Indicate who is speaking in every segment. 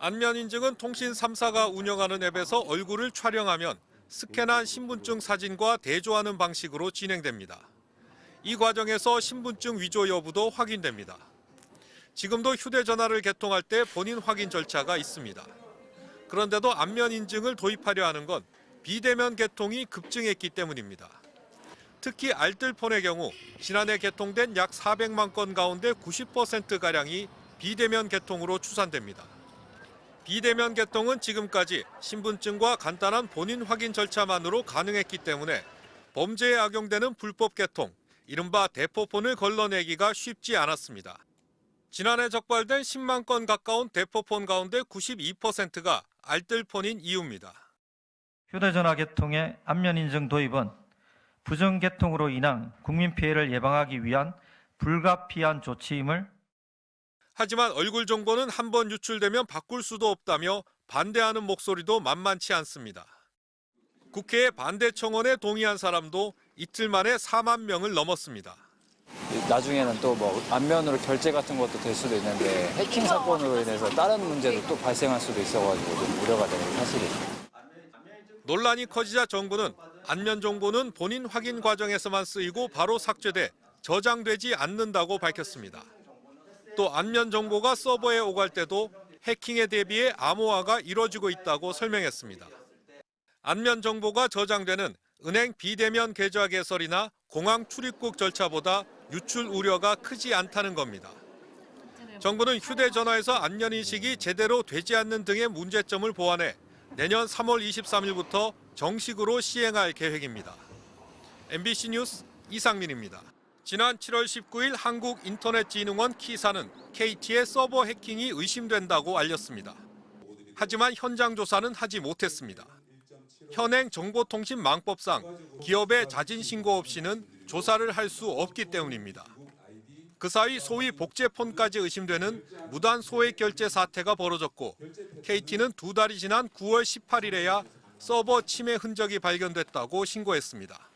Speaker 1: 안면 인증은 통신 3사가 운영하는 앱에서 얼굴을 촬영하면 스캔한 신분증 사진과 대조하는 방식으로 진행됩니다. 이 과정에서 신분증 위조 여부도 확인됩니다. 지금도 휴대전화를 개통할 때 본인 확인 절차가 있습니다. 그런데도 안면 인증을 도입하려 하는 건 비대면 개통이 급증했기 때문입니다. 특히 알뜰폰의 경우 지난해 개통된 약 400만 건 가운데 90%가량이 비대면 개통으로 추산됩니다. 비대면 개통은 지금까지 신분증과 간단한 본인 확인 절차만으로 가능했기 때문에 범죄에 악용되는 불법 개통, 이른바 대포폰을 걸러내기가 쉽지 않았습니다. 지난해 적발된 10만 건 가까운 대포폰 가운데 92%가 알뜰폰인 이유입니다.
Speaker 2: 휴대전화 개통의 안면 인증 도입은 부정 개통으로 인한 국민 피해를 예방하기 위한 불가피한 조치임을.
Speaker 1: 하지만 얼굴 정보는 한번 유출되면 바꿀 수도 없다며 반대하는 목소리도 만만치 않습니다. 국회의 반대 청원에 동의한 사람도 이틀 만에 4만 명을 넘었습니다.
Speaker 3: 나중에는 또 뭐 안면으로 결제 같은 것도 될 수도 있는데 해킹 사건으로 인해서 다른 문제도 또 발생할 수도 있어가지고 좀 우려가 되는 사실이죠.
Speaker 1: 논란이 커지자 정부는 안면 정보는 본인 확인 과정에서만 쓰이고 바로 삭제돼 저장되지 않는다고 밝혔습니다. 또 안면 정보가 서버에 오갈 때도 해킹에 대비해 암호화가 이뤄지고 있다고 설명했습니다. 안면 정보가 저장되는 은행 비대면 계좌 개설이나 공항 출입국 절차보다 유출 우려가 크지 않다는 겁니다. 정부는 휴대전화에서 안면 인식이 제대로 되지 않는 등의 문제점을 보완해 내년 3월 23일부터 정식으로 시행할 계획입니다. MBC 뉴스 이상민입니다. 지난 7월 19일 한국인터넷진흥원 키사는 KT의 서버 해킹이 의심된다고 알렸습니다. 하지만 현장 조사는 하지 못했습니다. 현행 정보통신망법상 기업의 자진 신고 없이는 조사를 할 수 없기 때문입니다. 그 사이 소위 복제폰까지 의심되는 무단 소액 결제 사태가 벌어졌고 KT는 2달이 지난 9월 18일에야 서버 침해 흔적이 발견됐다고 신고했습니다.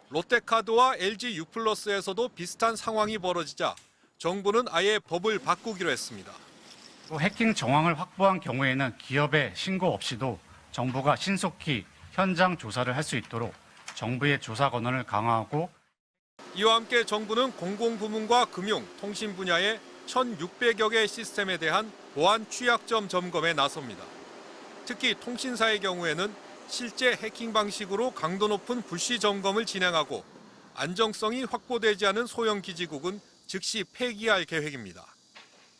Speaker 1: 롯데카드와 LG U+에서도 비슷한 상황이 벌어지자 정부는 아예 법을 바꾸기로 했습니다.
Speaker 4: 해킹 정황을 확보한 경우에는 기업의 신고 없이도 정부가 신속히 현장 조사를 할 수 있도록 정부의 조사 권한을 강화하고,
Speaker 1: 이와 함께 정부는 공공부문과 금융, 통신 분야의 1,600여 개의 시스템에 대한 보안 취약점 점검에 나섭니다. 특히 통신사의 경우에는 실제 해킹 방식으로 강도 높은 불시 점검을 진행하고 안정성이 확보되지 않은 소형 기지국은 즉시 폐기할 계획입니다.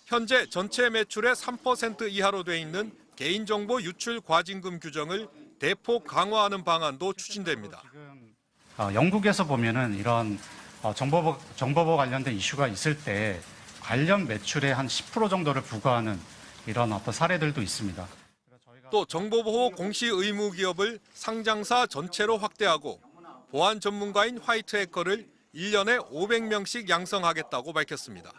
Speaker 1: 현재 전체 매출의 3% 이하로 돼 있는 개인정보 유출 과징금 규정을 대폭 강화하는 방안도 추진됩니다.
Speaker 4: 영국에서 보면은 이런 정보보 관련된 이슈가 있을 때 관련 매출의 한 10% 정도를 부과하는 이런 어떤 사례들도 있습니다.
Speaker 1: 또 정보보호 공시 의무 기업을 상장사 전체로 확대하고 보안 전문가인 화이트 해커를 1년에 500명씩 양성하겠다고 밝혔습니다.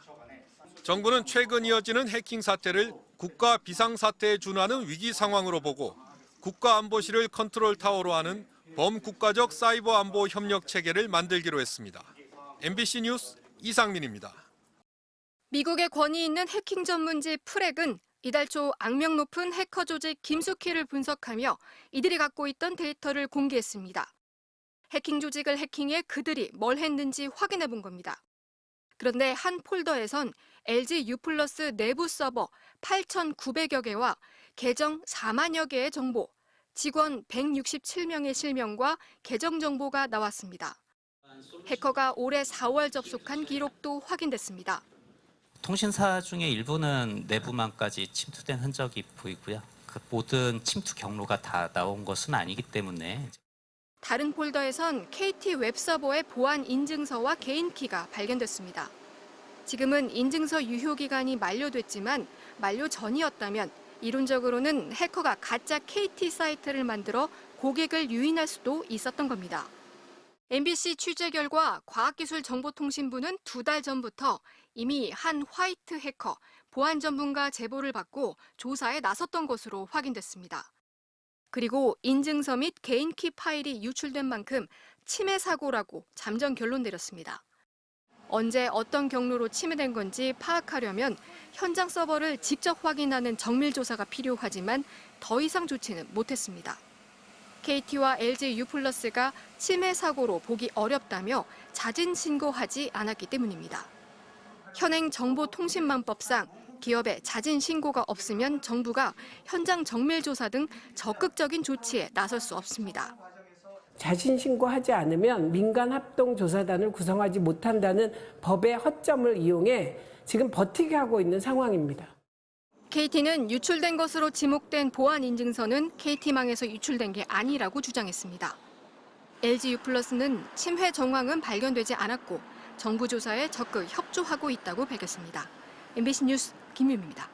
Speaker 1: 정부는 최근 이어지는 해킹 사태를 국가 비상사태에 준하는 위기 상황으로 보고 국가안보실을 컨트롤 타워로 하는 범국가적 사이버 안보 협력 체계를 만들기로 했습니다. MBC 뉴스 이상민입니다.
Speaker 5: 미국의 권위 있는 해킹 전문지 프렉은 이달 초 악명 높은 해커 조직 김숙희를 분석하며 이들이 갖고 있던 데이터를 공개했습니다. 해킹 조직을 해킹해 그들이 뭘 했는지 확인해 본 겁니다. 그런데 한 폴더에선 LG U+ 내부 서버 8,900여 개와 계정 4만여 개의 정보, 직원 167명의 실명과 계정 정보가 나왔습니다. 해커가 올해 4월 접속한 기록도 확인됐습니다.
Speaker 6: 통신사 중에 일부는 내부망까지 침투된 흔적이 보이고요. 그 모든 침투 경로가 다 나온 것은 아니기 때문에.
Speaker 5: 다른 폴더에선 KT 웹서버의 보안 인증서와 개인키가 발견됐습니다. 지금은 인증서 유효 기간이 만료됐지만 만료 전이었다면 이론적으로는 해커가 가짜 KT 사이트를 만들어 고객을 유인할 수도 있었던 겁니다. MBC 취재 결과 과학기술정보통신부는 2달 전부터 이미 한 화이트 해커, 보안 전문가 제보를 받고 조사에 나섰던 것으로 확인됐습니다. 그리고 인증서 및 개인키 파일이 유출된 만큼 침해 사고라고 잠정 결론 내렸습니다. 언제 어떤 경로로 침해된 건지 파악하려면 현장 서버를 직접 확인하는 정밀 조사가 필요하지만 더 이상 조치는 못했습니다. KT와 LG U+가 침해 사고로 보기 어렵다며 자진 신고하지 않았기 때문입니다. 현행 정보통신망법상 기업의 자진 신고가 없으면 정부가 현장 정밀 조사 등 적극적인 조치에 나설 수 없습니다.
Speaker 7: 자신 신고하지 않으면 민간합동조사단을 구성하지 못한다는 법의 허점을 이용해 지금 버티게 하고 있는 상황입니다.
Speaker 5: KT는 유출된 것으로 지목된 보안 인증서는 KT망에서 유출된 게 아니라고 주장했습니다. LG U+는 침해 정황은 발견되지 않았고 정부 조사에 적극 협조하고 있다고 밝혔습니다. MBC 뉴스 김유미입니다.